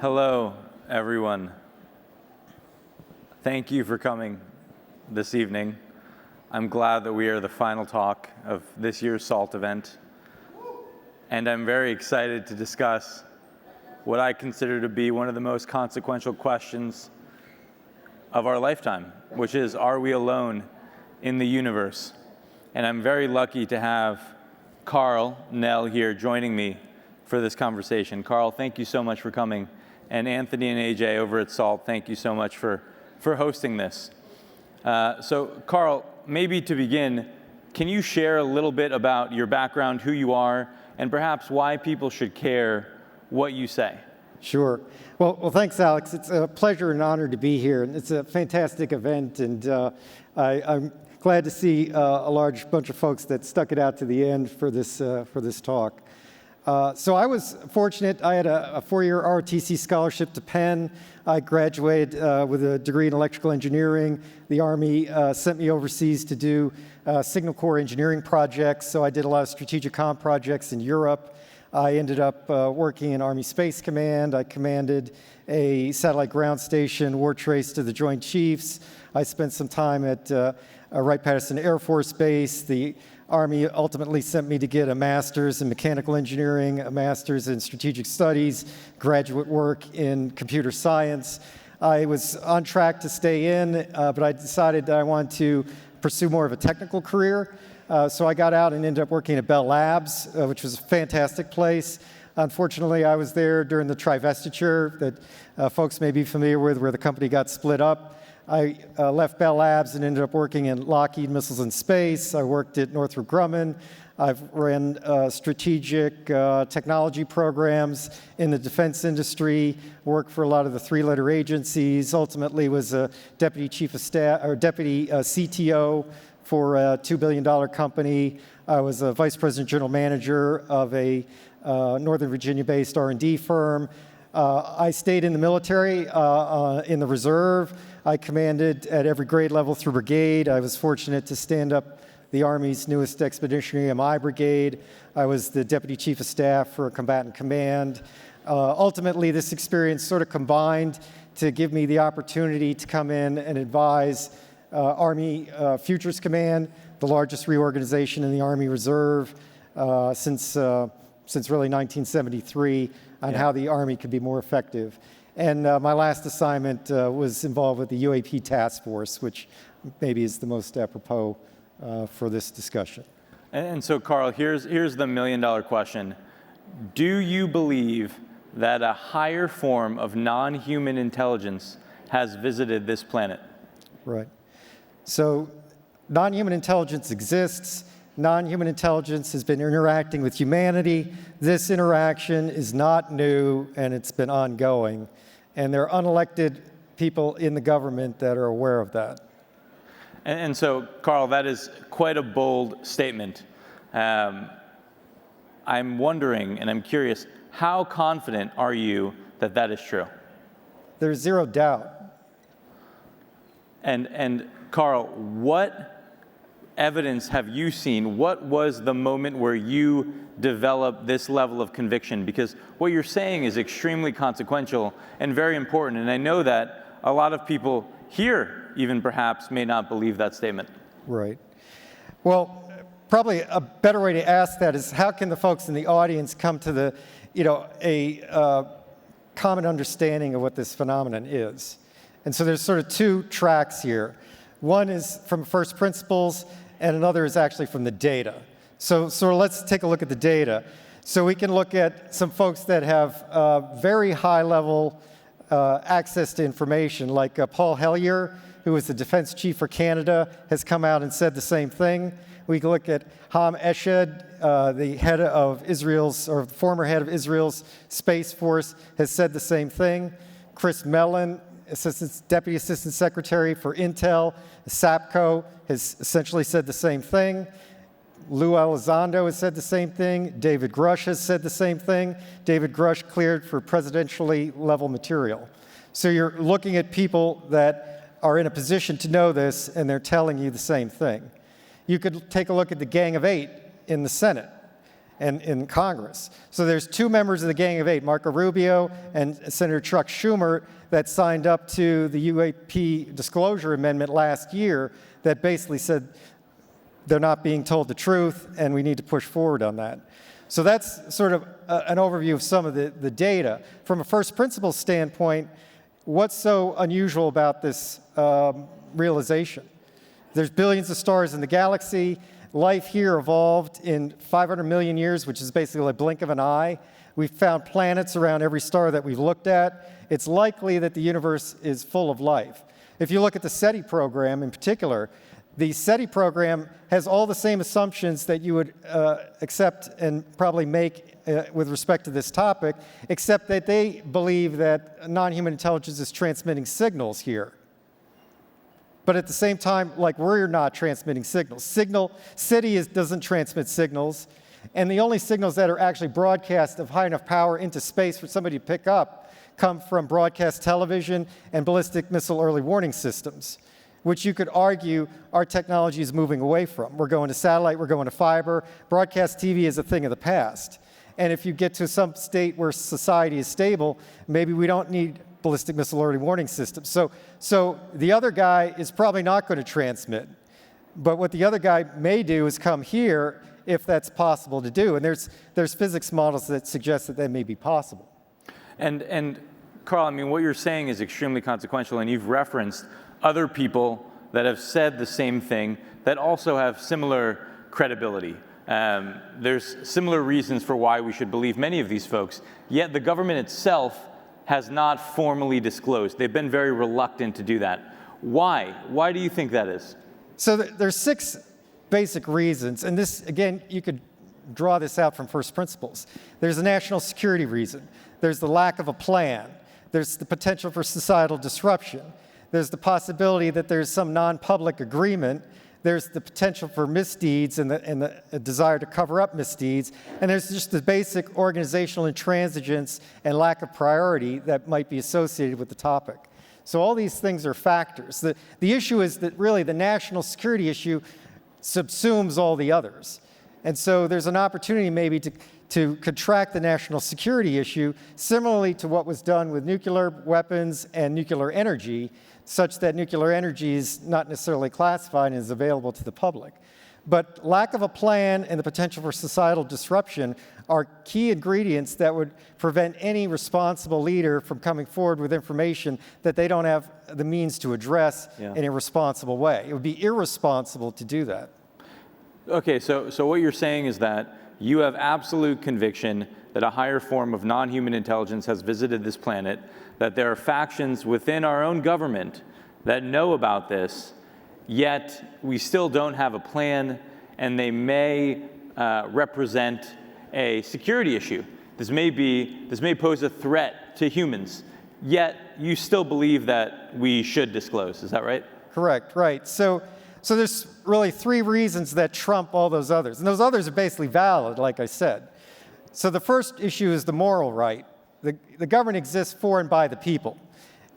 Hello, everyone. Thank you for coming this evening. I'm glad that we are the final talk of this year's SALT event. And I'm very excited to discuss what I consider to be one of the most consequential questions of our lifetime, which is, are we alone in the universe? And I'm very lucky to have Karl Nell here joining me for this conversation. Karl, thank you so much for coming. And Anthony and AJ over at SALT, thank you so much for hosting this. So Karl, maybe to begin, can you share a little bit about your background, who you are, and perhaps why people should care what you say? Sure. Well, thanks, Alex. It's a pleasure and honor to be here. And it's a fantastic event, and I'm glad to see a large bunch of folks that stuck it out to the end for this talk. So I was fortunate. I had a four-year ROTC scholarship to Penn. I graduated with a degree in electrical engineering. The Army sent me overseas to do signal corps engineering projects, so I did a lot of strategic comm projects in Europe. I ended up working in Army Space Command. I commanded a satellite ground station, war trace to the Joint Chiefs. I spent some time at Wright-Patterson Air Force Base. The Army ultimately sent me to get a master's in mechanical engineering, a master's in strategic studies, graduate work in computer science. I was on track to stay in, but I decided that I wanted to pursue more of a technical career. So I got out and ended up working at Bell Labs, which was a fantastic place. Unfortunately, I was there during the trivestiture that folks may be familiar with, where the company got split up. I left Bell Labs and ended up working in Lockheed Missiles and Space. I worked at Northrop Grumman. I've ran strategic technology programs in the defense industry, worked for a lot of the three-letter agencies, ultimately was a deputy chief of staff, or deputy CTO for a $2 billion company. I was a vice president general manager of a Northern Virginia-based R&D firm. I stayed in the military, in the reserve. I commanded at every grade level through brigade. I was fortunate to stand up the Army's newest expeditionary MI brigade. I was the deputy chief of staff for a combatant command. Ultimately, this experience sort of combined to give me the opportunity to come in and advise Army Futures Command, the largest reorganization in the Army Reserve since really 1973, on how the Army could be more effective. And my last assignment was involved with the UAP task force, which maybe is the most apropos for this discussion. And so, Karl, here's the million-dollar question. Do you believe that a higher form of non-human intelligence has visited this planet? Right. So non-human intelligence exists. Non-human intelligence has been interacting with humanity. This interaction is not new, and it's been ongoing. And there are unelected people in the government that are aware of that. And so, Karl, that is quite a bold statement. I'm wondering, and I'm curious, how confident are you that that is true? There's zero doubt. And Karl, what evidence have you seen? What was the moment where you developed this level of conviction? Because what you're saying is extremely consequential and very important. And I know that a lot of people here, even perhaps, may not believe that statement. Right. Well, probably a better way to ask that is, how can the folks in the audience come to a common understanding of what this phenomenon is? And so there's sort of two tracks here. One is from first principles, and another is actually from the data. So let's take a look at the data. So we can look at some folks that have very high level access to information, like Paul Hellyer, who is the defense chief for Canada, has come out and said the same thing. We can look at Ham Eshed, the head of Israel's, or former head of Israel's Space Force, has said the same thing. Chris Mellon, Deputy Assistant Secretary for Intel, SAPCO, has essentially said the same thing. Lou Elizondo has said the same thing. David Grush has said the same thing. David Grush cleared for presidentially level material. So you're looking at people that are in a position to know this, and they're telling you the same thing. You could take a look at the Gang of Eight in the Senate. and in Congress. So there's 2 members of the Gang of 8, Marco Rubio and Senator Chuck Schumer, that signed up to the UAP disclosure amendment last year that basically said they're not being told the truth and we need to push forward on that. So that's sort of an overview of some of the data. From a first principles standpoint, what's so unusual about this realization? There's billions of stars in the galaxy. Life here evolved in 500 million years, which is basically a blink of an eye. We've found planets around every star that we've looked at. It's likely that the universe is full of life. If you look at the SETI program in particular, the SETI program has all the same assumptions that you would accept and probably make with respect to this topic, except that they believe that non-human intelligence is transmitting signals here. But at the same time, like, we're not transmitting signals. SETI doesn't transmit signals, and the only signals that are actually broadcast of high enough power into space for somebody to pick up come from broadcast television and ballistic missile early warning systems, which you could argue our technology is moving away from. We're going to satellite, we're going to fiber. Broadcast TV is a thing of the past. And if you get to some state where society is stable, maybe we don't need ballistic missile early warning systems. So the other guy is probably not going to transmit. But what the other guy may do is come here if that's possible to do. And there's physics models that suggest that that may be possible. And Karl, I mean, what you're saying is extremely consequential, and you've referenced other people that have said the same thing that also have similar credibility. There's similar reasons for why we should believe many of these folks, yet the government itself has not formally disclosed. They've been very reluctant to do that. Why? Why do you think that is? So there's 6 basic reasons, and this, again, you could draw this out from first principles. There's a national security reason. There's the lack of a plan. There's the potential for societal disruption. There's the possibility that there's some non-public agreement. There's the potential for misdeeds and the desire to cover up misdeeds. And there's just the basic organizational intransigence and lack of priority that might be associated with the topic. So all these things are factors. The issue is that really the national security issue subsumes all the others. And so there's an opportunity maybe to contract the national security issue, similarly to what was done with nuclear weapons and nuclear energy, such that nuclear energy is not necessarily classified and is available to the public. But lack of a plan and the potential for societal disruption are key ingredients that would prevent any responsible leader from coming forward with information that they don't have the means to address in a responsible way. It would be irresponsible to do that. Okay, so what you're saying is that you have absolute conviction that a higher form of non-human intelligence has visited this planet, that there are factions within our own government that know about this, yet we still don't have a plan, and they may represent a security issue. This may pose a threat to humans, yet you still believe that we should disclose. Is that right? Correct, right. So there's really 3 reasons that trump all those others. And those others are basically valid, like I said. So the first issue is the moral right. The government exists for and by the people.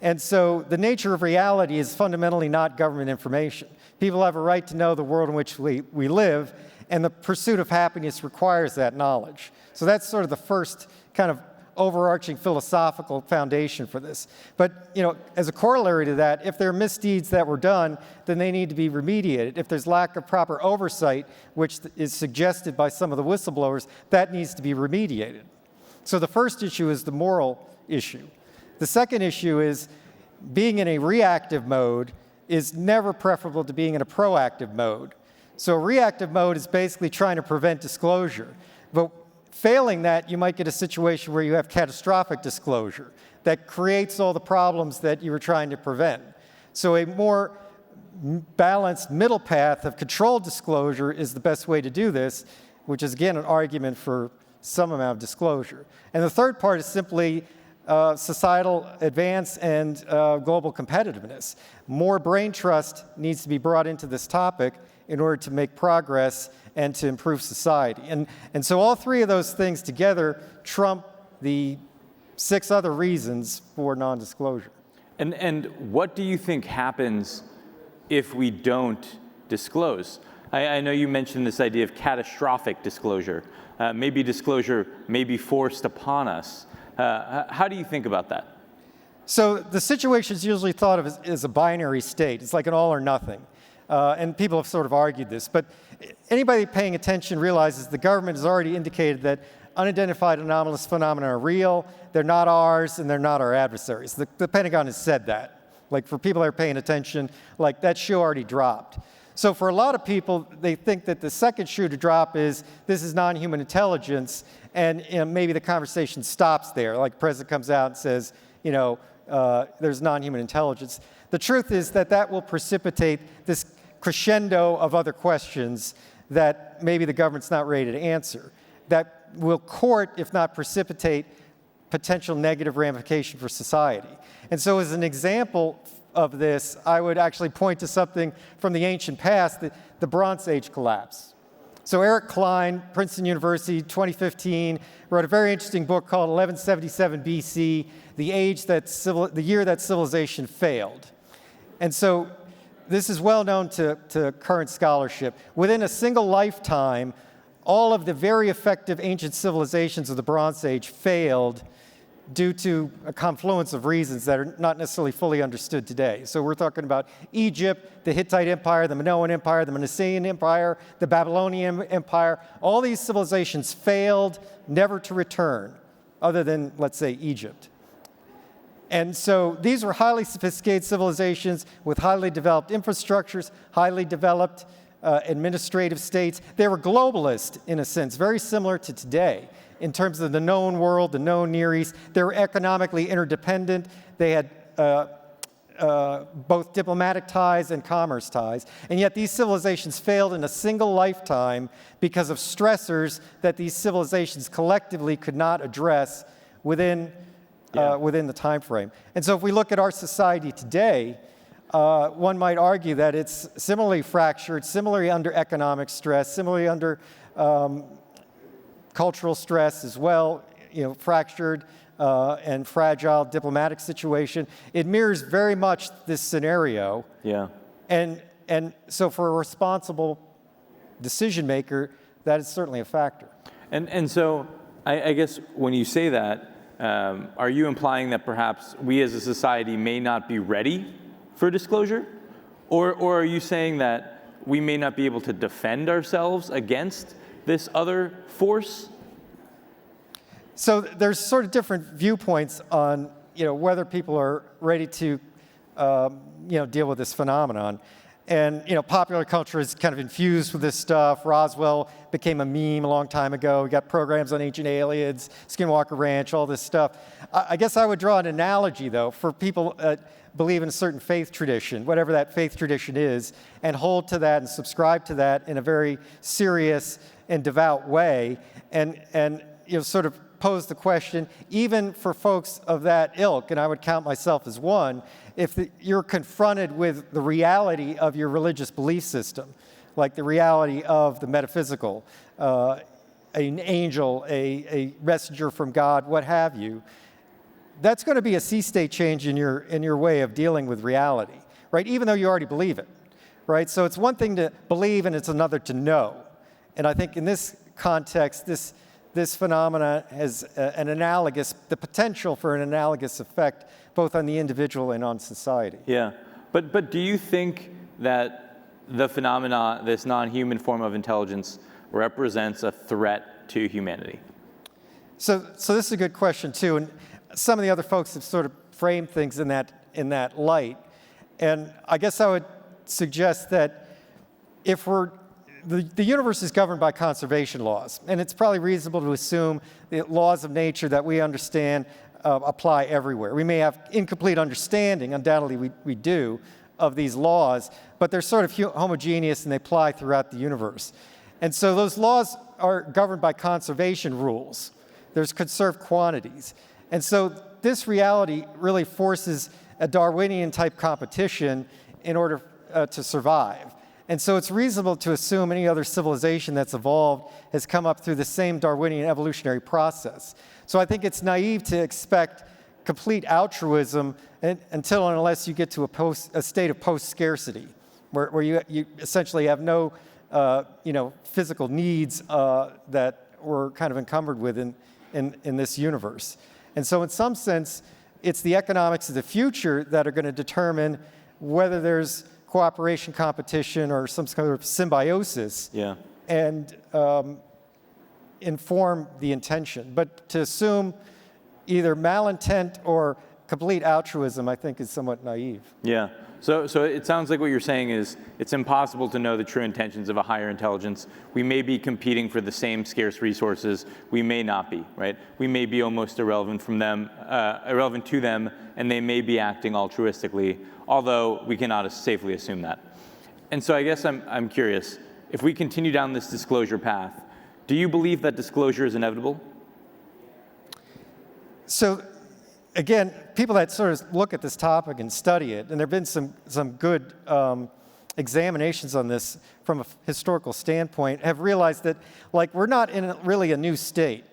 And so the nature of reality is fundamentally not government information. People have a right to know the world in which we live, and the pursuit of happiness requires that knowledge. So that's sort of the first kind of overarching philosophical foundation for this. But, as a corollary to that, if there are misdeeds that were done, then they need to be remediated. If there's lack of proper oversight, which is suggested by some of the whistleblowers, that needs to be remediated. So the first issue is the moral issue. The second issue is being in a reactive mode is never preferable to being in a proactive mode. So a reactive mode is basically trying to prevent disclosure. But failing that, you might get a situation where you have catastrophic disclosure that creates all the problems that you were trying to prevent. So a more balanced middle path of controlled disclosure is the best way to do this, which is, again, an argument for some amount of disclosure. And the third part is simply societal advance and global competitiveness. More brain trust needs to be brought into this topic in order to make progress and to improve society. And so all 3 of those things together trump the 6 other reasons for non-disclosure. And what do you think happens if we don't disclose? I know you mentioned this idea of catastrophic disclosure. Maybe disclosure may be forced upon us. How do you think about that? So the situation is usually thought of as a binary state. It's like an all or nothing. And people have sort of argued this. But anybody paying attention realizes the government has already indicated that unidentified anomalous phenomena are real, they're not ours, and they're not our adversaries. The Pentagon has said that. Like, for people that are paying attention, like, that shoe already dropped. So for a lot of people, they think that the second shoe to drop is, this is non-human intelligence, and maybe the conversation stops there. Like, the president comes out and says, there's non-human intelligence. The truth is that that will precipitate this crescendo of other questions that maybe the government's not ready to answer, that will court, if not precipitate, potential negative ramification for society. And so as an example of this, I would actually point to something from the ancient past, the Bronze Age collapse. So Eric Klein, Princeton University, 2015, wrote a very interesting book called 1177 BC, the year that civilization failed. And so this is well known to current scholarship. Within a single lifetime, all of the very effective ancient civilizations of the Bronze Age failed due to a confluence of reasons that are not necessarily fully understood today. So we're talking about Egypt, the Hittite Empire, the Minoan Empire, the Manasseh Empire, the Babylonian Empire. All these civilizations failed, never to return, other than, let's say, Egypt. And so these were highly sophisticated civilizations with highly developed infrastructures, highly developed administrative states. They were globalist, in a sense, very similar to today in terms of the known world, the known Near East. They were economically interdependent. They had both diplomatic ties and commerce ties. And yet these civilizations failed in a single lifetime because of stressors that these civilizations collectively could not address within the time frame. And so if we look at our society today, one might argue that it's similarly fractured, similarly under economic stress, similarly under cultural stress as well, fractured and fragile diplomatic situation. It mirrors very much this scenario. Yeah. And so for a responsible decision maker, that is certainly a factor. And so I guess when you say that, are you implying that perhaps we as a society may not be ready for disclosure? Or are you saying that we may not be able to defend ourselves against this other force? So there's sort of different viewpoints on whether people are ready to deal with this phenomenon. And popular culture is kind of infused with this stuff. Roswell became a meme a long time ago. We got programs on ancient aliens, Skinwalker Ranch, all this stuff. I guess I would draw an analogy, though, for people that believe in a certain faith tradition, whatever that faith tradition is, and hold to that and subscribe to that in a very serious and devout way, and sort of pose the question, even for folks of that ilk, and I would count myself as one, if you're confronted with the reality of your religious belief system, like the reality of the metaphysical, an angel, a messenger from God, what have you, that's going to be a sea state change in your way of dealing with reality, right? Even though you already believe it, right? So it's one thing to believe and it's another to know. And I think in this context, this phenomena has the potential for an analogous effect both on the individual and on society. Yeah, but do you think that the phenomena, this non-human form of intelligence, represents a threat to humanity? So this is a good question too, and some of the other folks have sort of framed things in that light. And I guess I would suggest that if the universe is governed by conservation laws, and it's probably reasonable to assume the laws of nature that we understand apply everywhere. We may have incomplete understanding, undoubtedly we do, of these laws, but they're sort of homogeneous and they apply throughout the universe. And so those laws are governed by conservation rules. There's conserved quantities. And so this reality really forces a Darwinian type competition in order to survive. And so it's reasonable to assume any other civilization that's evolved has come up through the same Darwinian evolutionary process. So I think it's naive to expect complete altruism until and unless you get to a state of post-scarcity, where you essentially have no physical needs that we're kind of encumbered with in this universe. And so in some sense, it's the economics of the future that are going to determine whether there's cooperation, competition, or some sort of symbiosis, and inform the intention. But to assume either malintent or complete altruism, I think, is somewhat naive. Yeah. So it sounds like what you're saying is it's impossible to know the true intentions of a higher intelligence. We may be competing for the same scarce resources. We may not be, right? We may be almost irrelevant to them, and they may be acting altruistically, although we cannot safely assume that. And so I guess I'm curious, if we continue down this disclosure path, do you believe that disclosure is inevitable? So, again, people that sort of look at this topic and study it, and there have been some good examinations on this from a historical standpoint, have realized that, like, we're not in really a new state.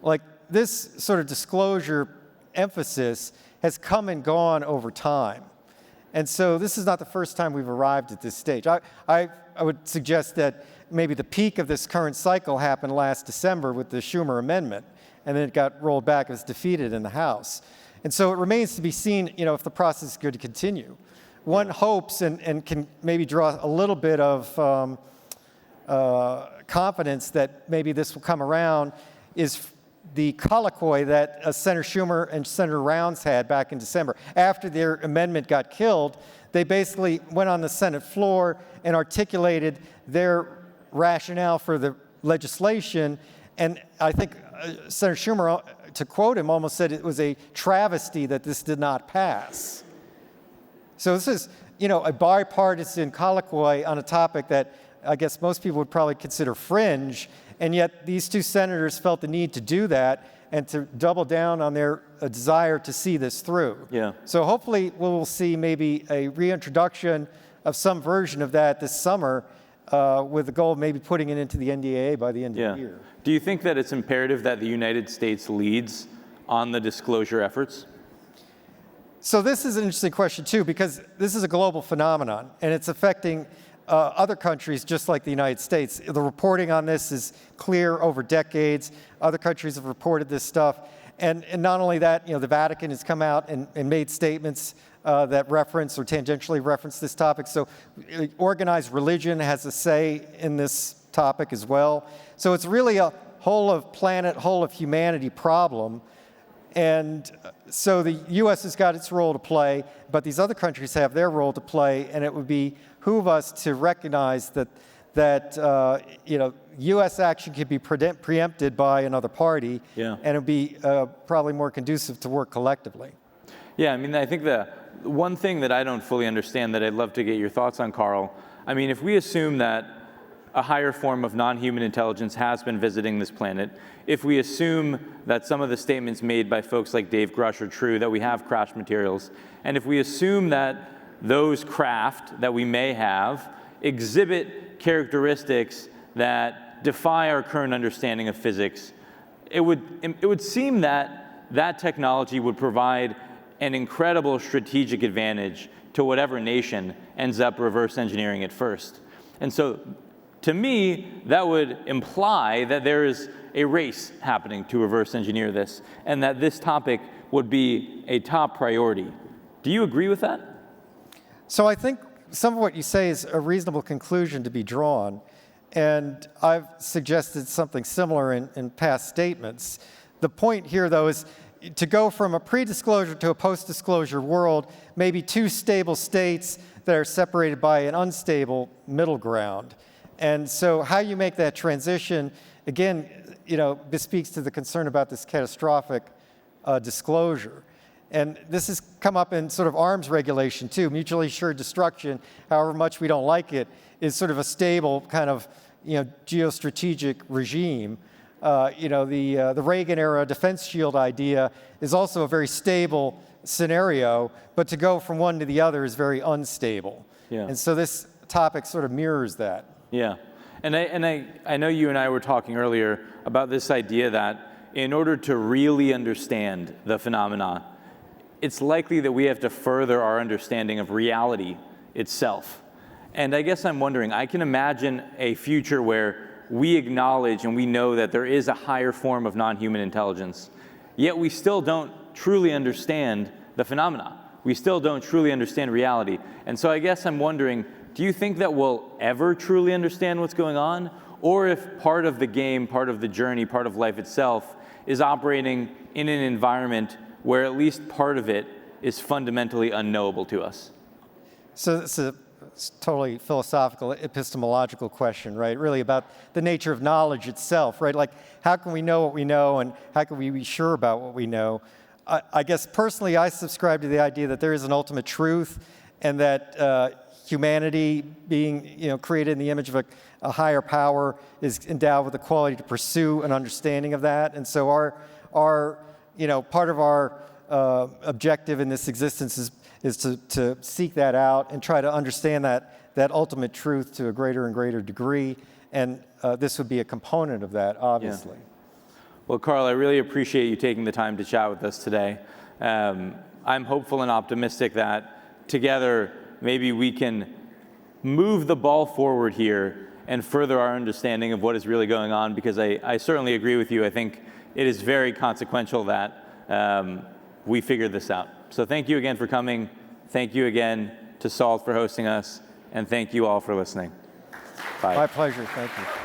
Like, this sort of disclosure emphasis has come and gone over time. And so this is not the first time we've arrived at this stage. I would suggest that maybe the peak of this current cycle happened last December with the Schumer amendment, and then it got rolled back. It was defeated in the House. And so it remains to be seen, if the process is going to continue. One hopes and can maybe draw a little bit of confidence that maybe this will come around is the colloquy that Senator Schumer and Senator Rounds had back in December. After their amendment got killed, they basically went on the Senate floor and articulated their rationale for the legislation. And I think Senator Schumer, to quote him, almost said it was a travesty that this did not pass. So this is, a bipartisan colloquy on a topic that I guess most people would probably consider fringe, and yet these two senators felt the need to do that and to double down on their desire to see this through. Yeah. So hopefully we'll see maybe a reintroduction of some version of that this summer, with the goal of maybe putting it into the NDAA by the end of the year. Do you think that it's imperative that the United States leads on the disclosure efforts? So this is an interesting question too, because this is a global phenomenon, and it's affecting other countries just like the United States. The reporting on this is clear over decades. Other countries have reported this stuff. And not only that, the Vatican has come out and made statements that reference or tangentially reference this topic. So organized religion has a say in this topic as well. So it's really a whole of planet, whole of humanity problem. And so the U.S. has got its role to play, but these other countries have their role to play, and it would behoove us to recognize that U.S. action could be preempted by another party, and it would be probably more conducive to work collectively. Yeah, I think the one thing that I don't fully understand that I'd love to get your thoughts on, Karl, if we assume that a higher form of non-human intelligence has been visiting this planet, if we assume that some of the statements made by folks like Dave Grush are true, that we have crash materials, and if we assume that those craft that we may have exhibit characteristics that defy our current understanding of physics, it would seem that that technology would provide an incredible strategic advantage to whatever nation ends up reverse engineering it first. And so, to me, that would imply that there is a race happening to reverse engineer this, and that this topic would be a top priority. Do you agree with that? So I think some of what you say is a reasonable conclusion to be drawn, and I've suggested something similar in past statements. The point here, though, is to go from a pre-disclosure to a post-disclosure world, maybe two stable states that are separated by an unstable middle ground. And so how you make that transition, again, bespeaks to the concern about this catastrophic disclosure. And this has come up in sort of arms regulation too. Mutually assured destruction, however much we don't like it, is sort of a stable kind of geostrategic regime. The Reagan era defense shield idea is also a very stable scenario, but to go from one to the other is very unstable. Yeah. And so this topic sort of mirrors that. Yeah, and I know you and I were talking earlier about this idea that in order to really understand the phenomena, it's likely that we have to further our understanding of reality itself. And I guess I'm wondering, I can imagine a future where we acknowledge and we know that there is a higher form of non-human intelligence, yet we still don't truly understand the phenomena. We still don't truly understand reality. And so I guess I'm wondering, do you think that we'll ever truly understand what's going on? Or if part of the game, part of the journey, part of life itself is operating in an environment where at least part of it is fundamentally unknowable to us? So it's a totally philosophical, epistemological question, right? Really about the nature of knowledge itself, right? Like, how can we know what we know, and how can we be sure about what we know? I guess personally, I subscribe to the idea that there is an ultimate truth, and that humanity, being created in the image of a higher power, is endowed with the quality to pursue an understanding of that. And so our part of our objective in this existence is to seek that out and try to understand that ultimate truth to a greater and greater degree. And this would be a component of that, obviously. Yeah. Well, Karl, I really appreciate you taking the time to chat with us today. I'm hopeful and optimistic that together maybe we can move the ball forward here and further our understanding of what is really going on, because I certainly agree with you. I think it is very consequential that we figure this out. So thank you again for coming. Thank you again to SALT for hosting us. And thank you all for listening. Bye. My pleasure. Thank you.